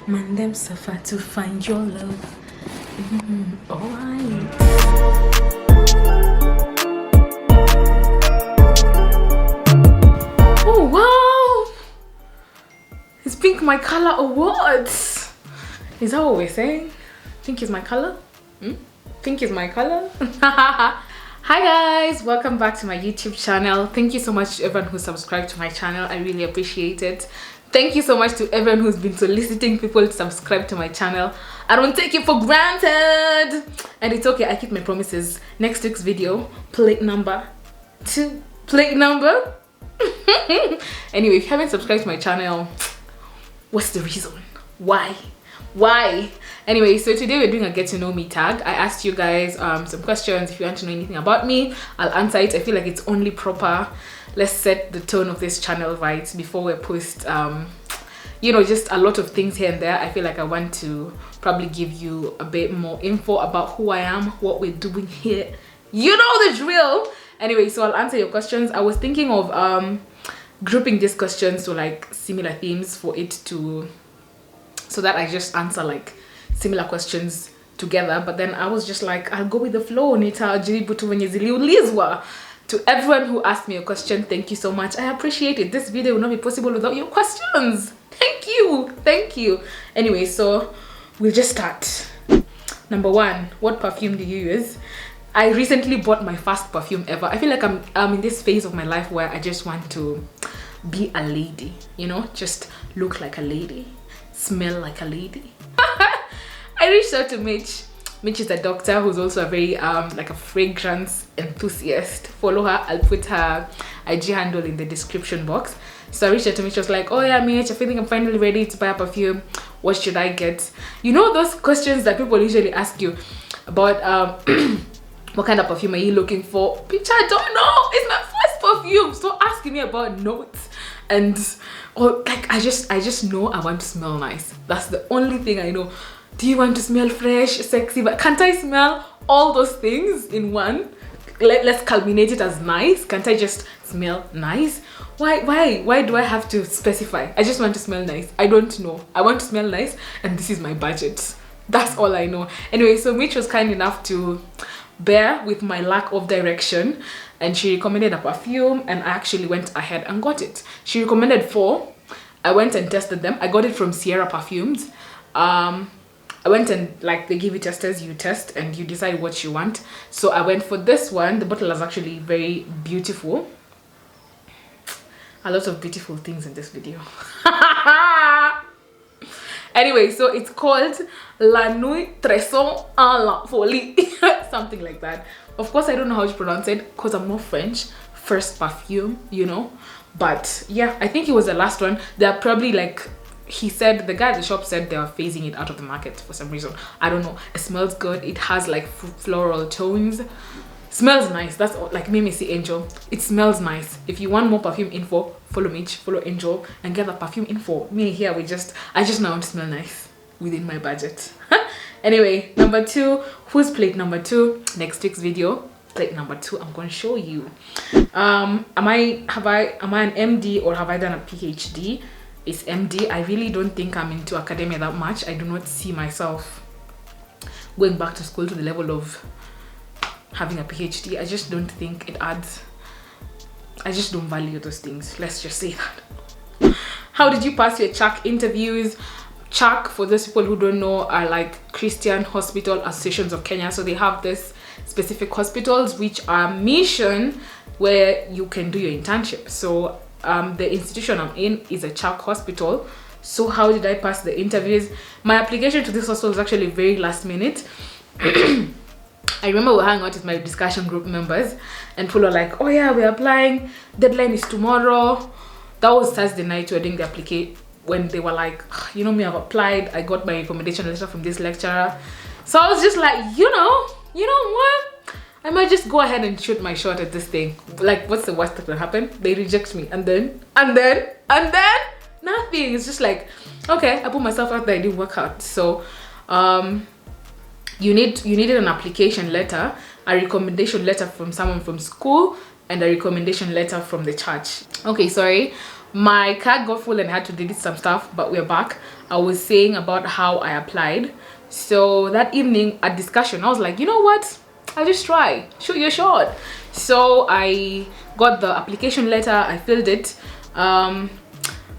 Man, them suffer to find your love. Alright. Oh wow! Is pink my color or what? Is that what we're saying? Pink is my color? Pink is my color? Hi guys, welcome back to my YouTube channel. Thank you so much to everyone who subscribed to my channel. I really appreciate it. Thank you so much to everyone who's been soliciting people to subscribe to my channel. I don't take it for granted. And it's okay, I keep my promises. Next week's video, plate number 2. Plate number? Anyway, if you haven't subscribed to my channel, what's the reason? Why? Anyway, so today we're doing a get to know me tag. I asked you guys some questions. If you want to know anything about me, I'll answer it. I feel like it's only proper. Let's set the tone of this channel right before we post you know, just a lot of things here and there. I feel like I want to probably give you a bit more info about who I am, what we're doing here. You know the drill. Anyway, so I'll answer your questions. I was thinking of grouping these questions to like similar themes for it to, so that I just answer like similar questions together. But then I was just like, I'll go with the flow. To everyone who asked me a question, thank you so much. I appreciate it. This video will not be possible without your questions. Thank you. Anyway, so we'll just start. Number 1, what perfume do you use? I recently bought my first perfume ever. I feel like I'm in this phase of my life where I just want to be a lady, you know, just look like a lady, smell like a lady. I reached out to Mitch. Mitch is a doctor who's also a very like a fragrance enthusiast. Follow her. I'll put her IG handle in the description box. So I reached out to Mitch. I was like, oh yeah, Mitch, I think I'm finally ready to buy a perfume. What should I get? You know those questions that people usually ask you about what kind of perfume are you looking for? Bitch, I don't know. It's my first perfume. Stop asking me about notes and like I just know I want to smell nice. That's the only thing I know. Do you want to smell fresh, sexy? But can't I smell all those things in one? Let's culminate it as nice. Can't I just smell nice? Why do I have to specify? I just want to smell nice. I don't know. I want to smell nice and this is my budget. That's all I know. Anyway, so Mitch was kind enough to bear with my lack of direction and she recommended a perfume and I actually went ahead and got it. She recommended 4. I went and tested them. I got it from Cierra Perfumes. I went and like they give you testers, you test and you decide what you want. So I went for this one. The bottle is actually very beautiful. A lot of beautiful things in this video. Anyway, so it's called Nuit, Trésor à la Folie. Something like that. Of course, I don't know how to pronounce it because I'm not French. First perfume, you know. But yeah, I think it was the last one. They're probably like, he said, the guy at the shop said they are phasing it out of the market for some reason. I don't know. It smells good. It has like floral tones. Smells nice. That's all. Like made me see Angel. It smells nice. If you want more perfume info, follow Mitch, follow Angel, and get the perfume info. Me here, I just now want to smell nice within my budget. Anyway, number 2. Who's plate number 2? Next week's video, plate number 2. I'm going to show you. Am I an MD or have I done a PhD? It's MD. I really don't think I'm into academia that much. I do not see myself going back to school to the level of having a PhD. I just don't think it adds. I just don't value those things. Let's just say that. How did you pass your CHAC interviews? CHAC, for those people who don't know, are like Christian Hospital Associations of Kenya. So they have this specific hospitals which are mission where you can do your internship. So the institution I'm in is a CHAC hospital. So how did I pass the interviews? My application to this hospital was actually very last minute. I remember we hung out with my discussion group members and people were like, oh yeah, we're applying, deadline is tomorrow. That was Thursday night we were doing the application when they were like, you know me, I've applied, I got my recommendation letter from this lecturer. So I was just like, you know what, I might just go ahead and shoot my shot at this thing. Like, what's the worst that can happen? They reject me and then nothing. It's just like, okay, I put myself out there, it didn't work out. So you needed an application letter, a recommendation letter from someone from school, and a recommendation letter from the church. Okay, sorry. My card got full and I had to delete some stuff, but we're back. I was saying about how I applied. So that evening at discussion, I was like, you know what, I'll just try, shoot your shot. So I got the application letter, I filled it.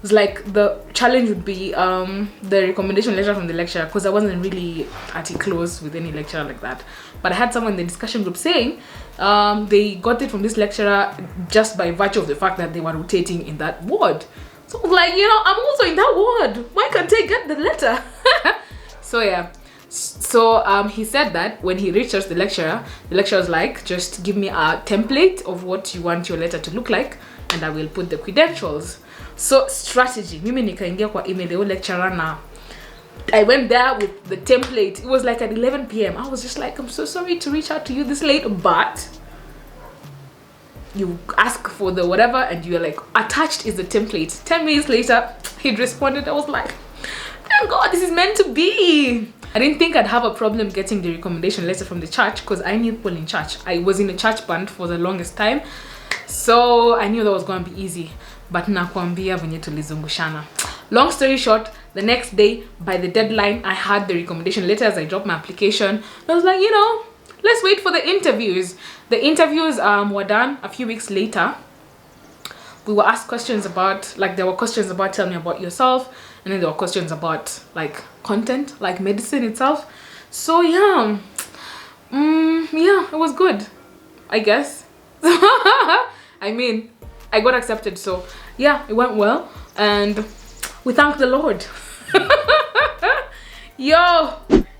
It's like the challenge would be the recommendation letter from the lecturer, because I wasn't really at it close with any lecturer like that, but I had someone in the discussion group saying they got it from this lecturer just by virtue of the fact that they were rotating in that ward. So I was like, you know, I'm also in that ward, why can't I get the letter? So yeah, so he said that when he reached us, the lecturer was like, just give me a template of what you want your letter to look like and I will put the credentials. So strategy, mimi nikaingia kwa email ya lecturer na I went there with the template. It was like at 11 p.m. I was just like, I'm so sorry to reach out to you this late, but you ask for the whatever and you're like, attached is the template. 10 minutes later, he'd responded. I was like, thank God, this is meant to be. I didn't think I'd have a problem getting the recommendation letter from the church because I knew people in church. I was in a church band for the longest time, so I knew that was going to be easy. But nakwambia venye tulizungushana. Long story short, the next day by the deadline I had the recommendation letters. I dropped my application. I was like, you know, let's wait for the interviews. The interviews were done a few weeks later. We were asked questions about, like, there were questions about tell me about yourself, and then there were questions about like content, like medicine itself. So yeah, yeah, it was good, I guess. I mean, I got accepted, so yeah, it went well and we thank the Lord. Yo,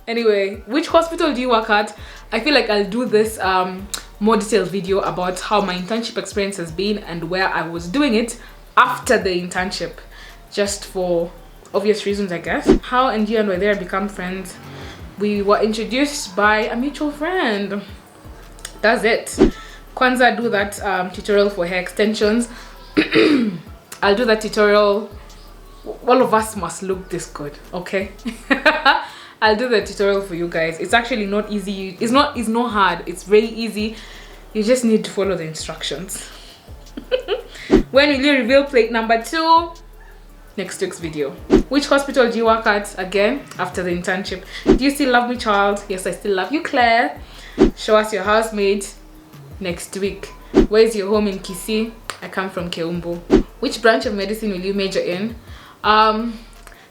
anyway, which hospital do you work at? I feel like I'll do this more detailed video about how my internship experience has been and where I was doing it after the internship, just for obvious reasons, I guess. How and you and Mokeira become friends? We were introduced by a mutual friend. That's it. Kwanza, do that tutorial for hair extensions. I'll do that tutorial. All of us must look this good, okay? I'll do the tutorial for you guys. It's actually not easy. It's not hard. It's very easy. You just need to follow the instructions. When will you reveal plate number 2? Next week's video. Which hospital do you work at? Again, after the internship. Do you still love me, child? Yes, I still love you, Claire. Show us your housemate next week. Where's your home in Kisii? I come from Keumbu. Which branch of medicine will you major in? I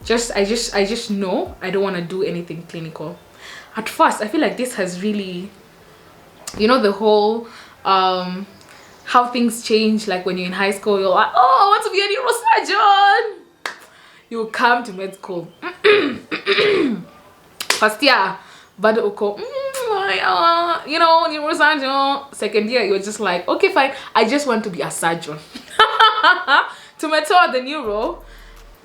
just know I don't want to do anything clinical. At first, I feel like this has really, you know, the whole how things change. Like when you're in high school, you're like, oh, I want to be a neurosurgeon. You come to med school. First year, but uko, you know, neurosurgeon. Second year, you're just like, okay, fine, I just want to be a surgeon. To mentor the neuro.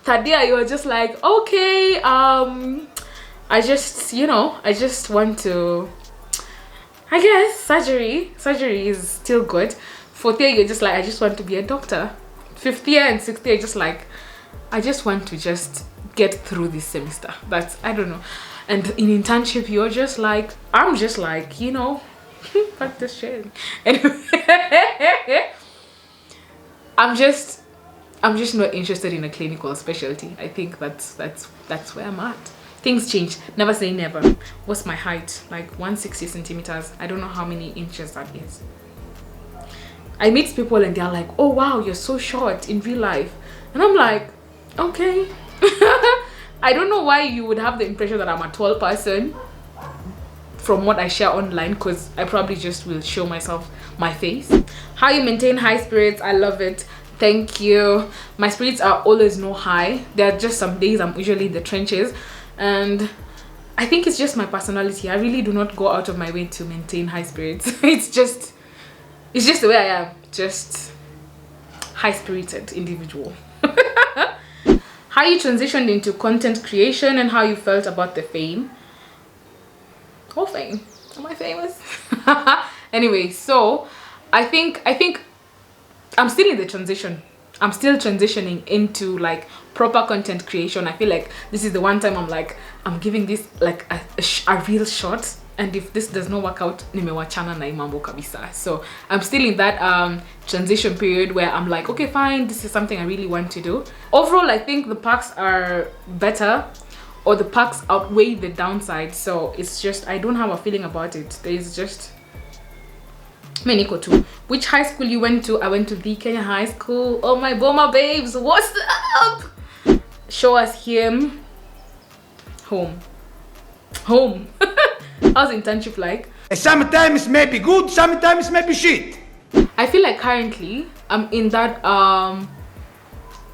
Third year, you're just like, okay, I just, you know, I just want to, I guess surgery is still good. Fourth year, you're just like, I just want to be a doctor. Fifth year and sixth year, just like, I just want to just get through this semester. That's, I don't know. And in internship, you're just like, I'm just like, you know, fuck this shit. Anyway, I'm just not interested in a clinical specialty. I think that's where I'm at. Things change. Never say never. What's my height? Like 160 centimeters. I don't know how many inches that is. I meet people and they're like, oh wow, you're so short in real life. And I'm like, okay. I don't know why you would have the impression that I'm a tall person from what I share online, because I probably just will show myself my face. How you maintain high spirits? I love it. Thank you. My spirits are always no high. There are just some days I'm usually in the trenches, and I think it's just my personality. I really do not go out of my way to maintain high spirits. It's just the way I am. Just high-spirited individual. How you transitioned into content creation and how you felt about the fame. Oh, fame. Am I famous? Anyway, so I think I'm still in the transition. I'm still transitioning into like proper content creation. I feel like this is the one time I'm like, I'm giving this like a real shot, and if this does not work out, nimewachana na imambo kabisa. So I'm still in that transition period where I'm like, okay, fine, this is something I really want to do. Overall, I think the perks are better, or the perks outweigh the downside. So it's just, I don't have a feeling about it. There's just Meniko too. Which high school you went to? I went to the Kenya High School. Oh my Boma babes, what's up? Show us him. Home. How's internship like? Sometimes may be good, sometimes may be shit. I feel like currently I'm in that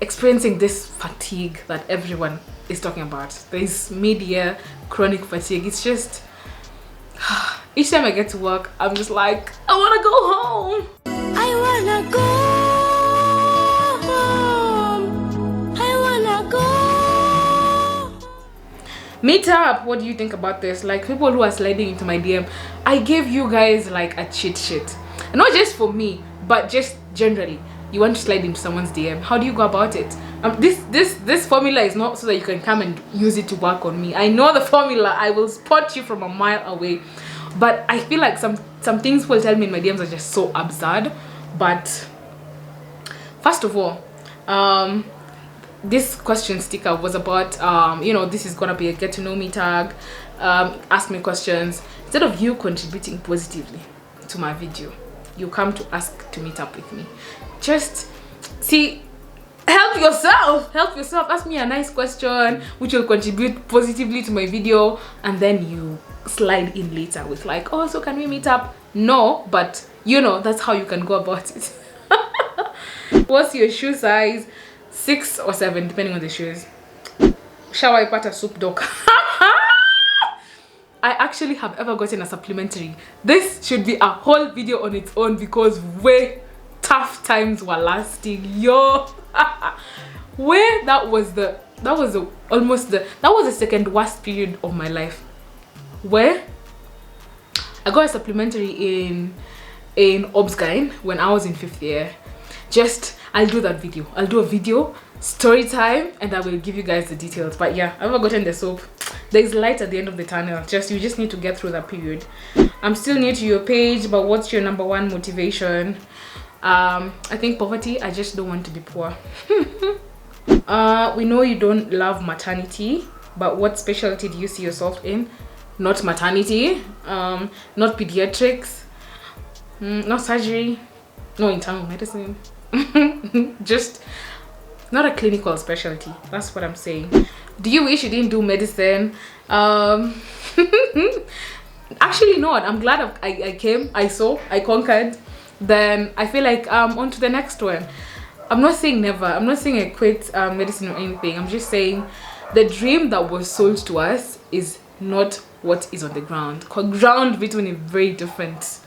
experiencing this fatigue that everyone is talking about. This mid-year chronic fatigue. It's just each time I get to work, I'm just like, I wanna go home. I wanna go home. I wanna go. Meet up. What do you think about this? Like, people who are sliding into my DM, I gave you guys like a cheat sheet. Not just for me, but just generally. You want to slide into someone's DM, how do you go about it? This formula is not so that you can come and use it to work on me. I know the formula. I will spot you from a mile away. But I feel like some things people tell me in my DMs are just so absurd. But first of all, this question sticker was about you know, this is gonna be a get to know me tag. Ask me questions. Instead of you contributing positively to my video, you come to ask to meet up with me. Just see, help yourself, ask me a nice question which will contribute positively to my video, and then you slide in later with like, oh, so can we meet up? No, but you know, that's how you can go about it. What's your shoe size? 6 or 7 depending on the shoes. Shower ipata soup doc. I actually have ever gotten a supplementary. This should be a whole video on its own because way tough times were lasting, yo. Where that was the second worst period of my life, where I got a supplementary in Obsgyn when I was in 5th year. Just, I'll do that video. I'll do a video story time and I will give you guys the details. But yeah, I've ever gotten the soap. There's light at the end of the tunnel. You just need to get through that period. I'm still new to your page, but what's your #1 motivation? I think poverty. I just don't want to be poor. We know you don't love maternity, but what specialty do you see yourself in? Not maternity, not pediatrics, not surgery, no internal medicine. Just not a clinical specialty. That's what I'm saying. Do you wish you didn't do medicine? Actually not. I'm glad I came, I saw, I conquered. Then I feel like on to the next one. I'm not saying never. I'm not saying I quit medicine or anything. I'm just saying the dream that was sold to us is not what is on the ground. Ground between is very different.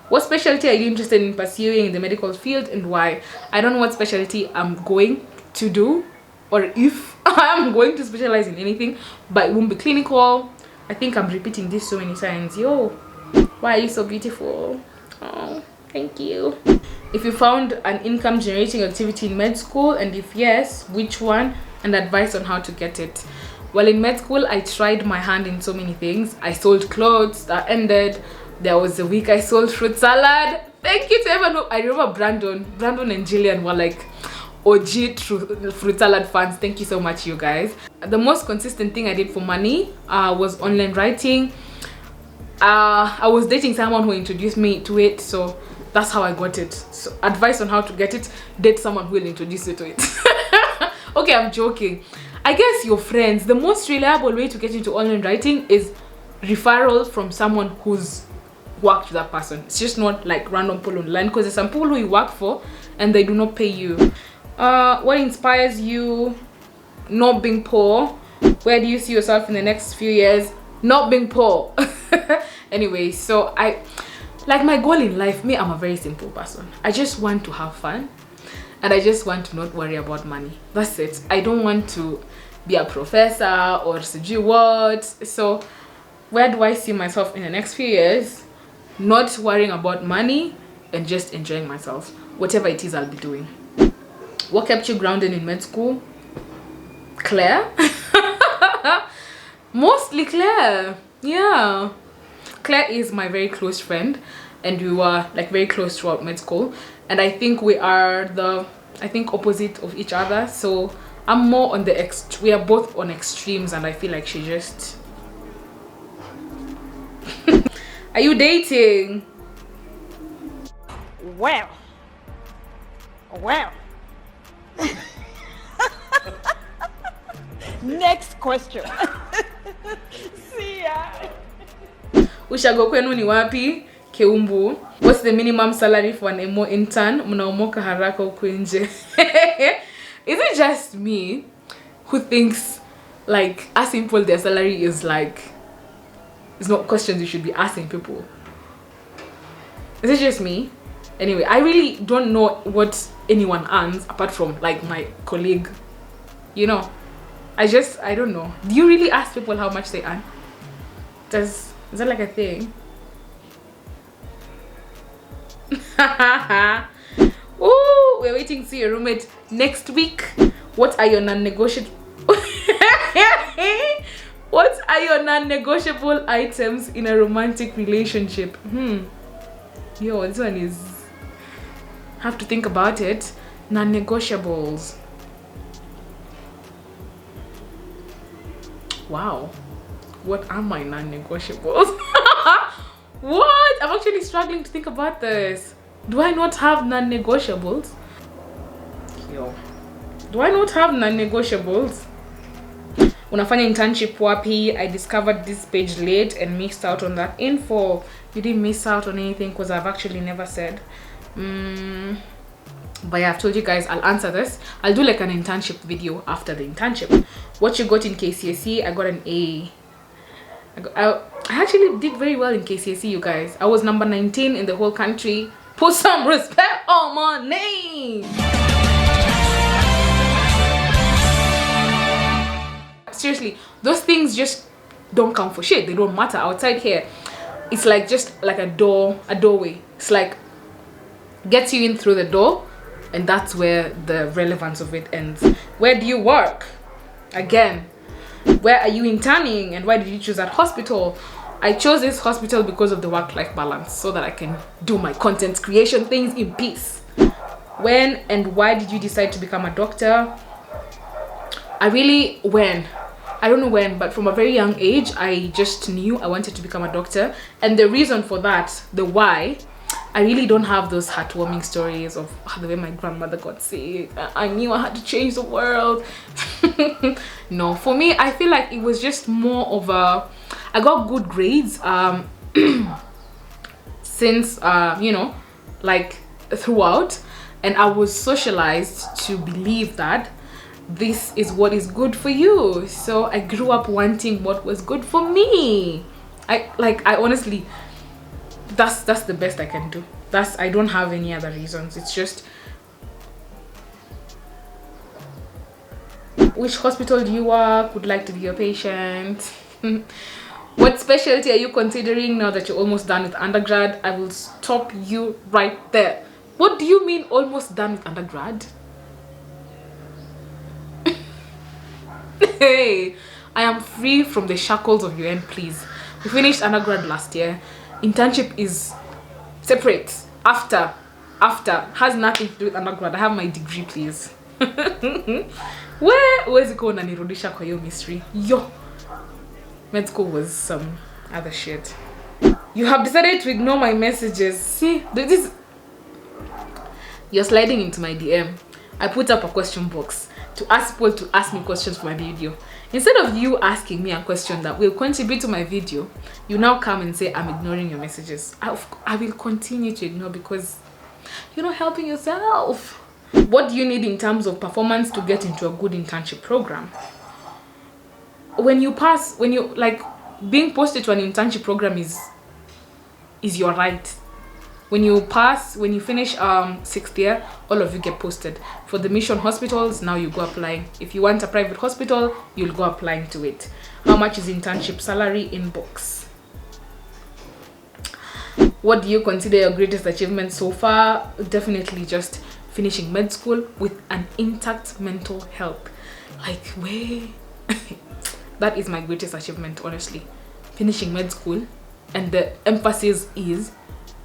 What specialty are you interested in pursuing in the medical field and why? I don't know what specialty I'm going to do, or if I'm going to specialize in anything, but it won't be clinical. I think I'm repeating this so many times. Yo, why are you so beautiful? Oh, thank you. If you found an income generating activity in med school, and if yes, which one, and advice on how to get it. Well, in med school, I tried my hand in so many things. I sold clothes, that ended. There was a week I sold fruit salad. Thank you to everyone. I remember Brandon and Jillian were like OG fruit salad fans. Thank you so much, you guys. The most consistent thing I did for money was online writing. I was dating someone who introduced me to it, so that's how I got it. So advice on how to get it: date someone who will introduce you to it. Okay, I'm joking. I guess your friends. The most reliable way to get into online writing is referral from someone who's worked with that person. It's just not like random pull online, because there's some people who you work for and they do not pay you. What inspires you? Not being poor. Where do you see yourself in the next few years? Not being poor. Anyway, so like my goal in life, I'm a very simple person. I just want to have fun and I just want to not worry about money. That's it. I don't want to be a professor or sijui what. So where do I see myself in the next few years? Not worrying about money and just enjoying myself, whatever it is I'll be doing. What kept you grounded in med school? Claire. Mostly Claire. Yeah, Claire is my very close friend, and we were like very close throughout med school, and I think we are the opposite of each other. So I'm more on the we are both on extremes, and I feel like she just are you dating? Well. Next question. See ya. Ushago kwenu ni wapi? Keumbu. What's the minimum salary for an MO intern? Mnaomoka haraka huku nje. Is it just me who thinks like asking people their salary is like, it's not questions you should be asking people? Is it just me? Anyway, I really don't know what anyone earns apart from like my colleague, you know. I don't know. Do you really ask people how much they earn? Is that like a thing? Ooh, we're waiting to see your roommate next week. What are your non-negotiable what are your non-negotiable items in a romantic relationship? Yo, this one is, have to think about it. Non-negotiables. Wow, what are my non-negotiables? What? I'm actually struggling to think about this. Do I not have non-negotiables? Yo, do I not have non-negotiables? Unafanya internship wapi? I discovered this page late and missed out on that info. You didn't miss out on anything because I've actually never said. But yeah, I've told you guys I'll answer this. I'll do like an internship video after the internship. What you got in KCSE? I got an A. I actually did very well in KCSE, you guys. I was number 19 in the whole country. Put some respect on my name. Seriously, those things just don't count for shit. They don't matter outside here. It's like just like a doorway. It's like gets you in through the door, and that's where the relevance of it ends. Where do you work? Again, where are you interning, and why did you choose that hospital? I chose this hospital because of the work-life balance, so that I can do my content creation things in peace. When and why did you decide to become a doctor? I don't know when, but from a very young age, I just knew I wanted to become a doctor. And the reason for that, the why, I really don't have those heartwarming stories of the way my grandmother got sick. I knew I had to change the world. No, for me, I feel like it was just more of a, I got good grades since, you know, like throughout. And I was socialized to believe that this is what is good for you. So I grew up wanting what was good for me. I honestly, that's the best I can do. I don't have any other reasons. It's just, which hospital do you work? Would like to be your patient. What specialty are you considering now that you're almost done with undergrad? I will stop you right there. What do you mean almost done with undergrad? Hey, I am free from the shackles of UN, please. We finished undergrad last year. Internship is separate. After has nothing to do with undergrad. I have my degree, please. Where's it going? Nirudisha kwa hiyo mystery. Yo, med school was some other shit. You have decided to ignore my messages. See, this, you're sliding into my DM. I put up a question box to ask people to ask me questions for my video. Instead of you asking me a question that will contribute to my video, you now come and say I'm ignoring your messages. I will continue to ignore because you're not helping yourself. What do you need in terms of performance to get into a good internship program? When you like, being posted to an internship program is your right. When you finish 6th year, all of you get posted. For the mission hospitals, now you go applying. If you want a private hospital, you'll go applying to it. How much is internship salary in books? What do you consider your greatest achievement so far? Definitely just finishing med school with an intact mental health. Like, way. That is my greatest achievement, honestly. Finishing med school and the emphasis is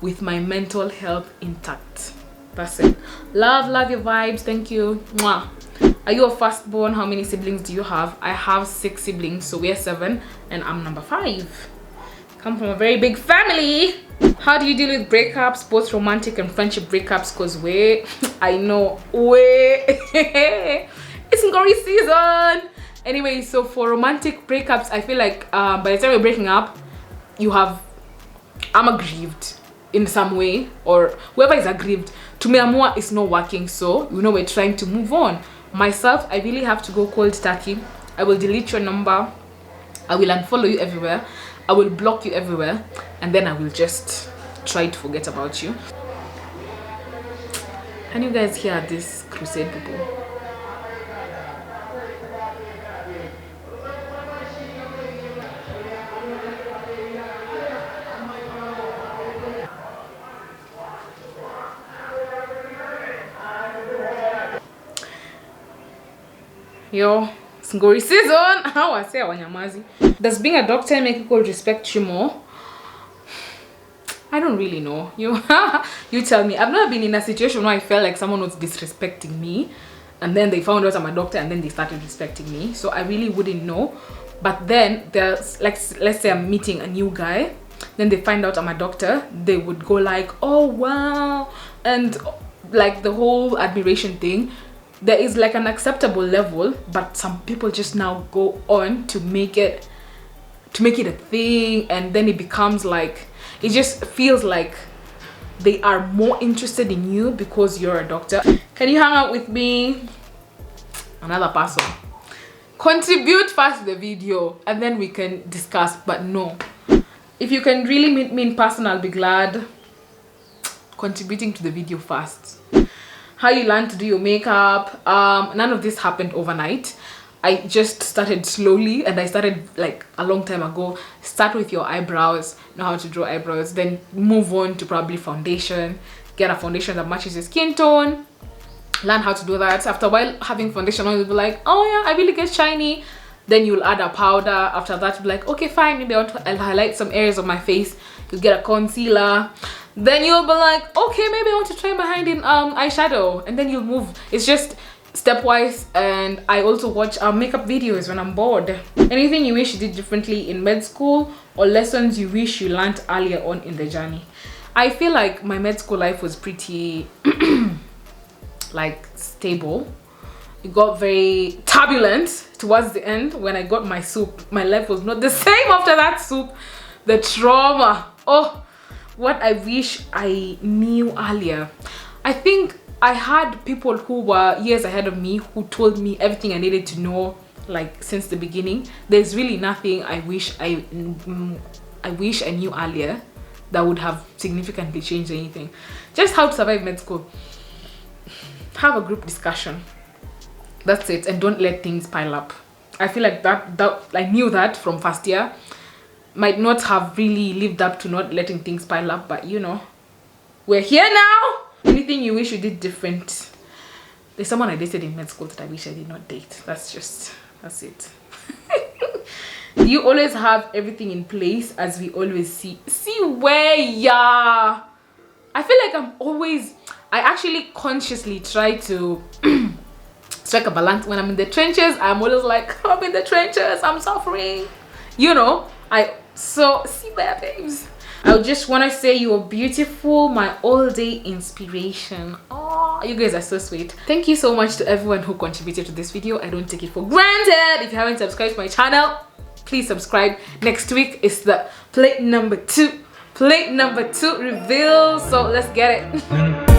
with my mental health intact. That's it. Love your vibes. Thank you. Mwah. Are you a firstborn? How many siblings do you have? I have 6 siblings, so we're 7 and I'm number 5. Come from a very big family. How do you deal with breakups, both romantic and friendship breakups? Because I know it's Ngori season. Anyway, so for romantic breakups, I feel like by the time we're breaking up, I'm aggrieved in some way, or whoever is aggrieved. To me, Amua is not working, so we're trying to move on. Myself, I really have to go cold turkey. I will delete your number, I will unfollow you everywhere, I will block you everywhere, and then I will just try to forget about you. Can you guys hear this crusade, people? Yo, it's Ngori season. How I say Wanyamazi. Does being a doctor make people respect you more? I don't really know. You tell me. I've never been in a situation where I felt like someone was disrespecting me and then they found out I'm a doctor and then they started respecting me. So I really wouldn't know. But then there's like, let's say I'm meeting a new guy, then they find out I'm a doctor, they would go like, oh wow, and like the whole admiration thing. There is like an acceptable level, but some people just now go on to make it a thing, and then it becomes like, it just feels like they are more interested in you because you're a doctor. Can you hang out with me? Another person. Contribute first to the video and then we can discuss, but no. If you can really meet me in person, I'll be glad. Contributing to the video first. How you learn to do your makeup, none of this happened overnight. I just started slowly, and I started like a long time ago. Start with your eyebrows, know how to draw eyebrows, then move on to probably foundation. Get a foundation that matches your skin tone, learn how to do that. After a while having foundation on, you'll be like, oh yeah, I really get shiny. Then you'll add a powder. After that, you'll be like, okay fine, maybe I'll highlight some areas of my face. You'll get a concealer. Then you'll be like, okay, maybe I want to try behind in eyeshadow, and then you'll move. It's just stepwise. And I also watch makeup videos when I'm bored. Anything you wish you did differently in med school, or lessons you wish you learned earlier on in the journey? I feel like my med school life was pretty like stable. It got very turbulent towards the end. When I got my soup, my life was not the same after that soup. The trauma, oh, what I wish I knew earlier. I think I had people who were years ahead of me who told me everything I needed to know, like since the beginning. There's really nothing I wish I knew earlier that would have significantly changed anything. Just how to survive med school. Have a group discussion. That's it, and don't let things pile up. I feel like that I knew that from first year. Might not have really lived up to not letting things pile up, but we're here now. Anything you wish you did different? There's someone I dated in med school that I wish I did not date. That's it. Do you always have everything in place, as we always see where? Yeah, I feel like I actually consciously try to strike a balance. When I'm in the trenches, I'm always like, I'm in the trenches, I'm suffering, so see where, babes. I just want to say you're beautiful, my all-day inspiration. Oh, you guys are so sweet. Thank you so much to everyone who contributed to this video. I don't take it for granted. If you haven't subscribed to my channel, please subscribe. Next week is the plate number 2 reveal, so let's get it.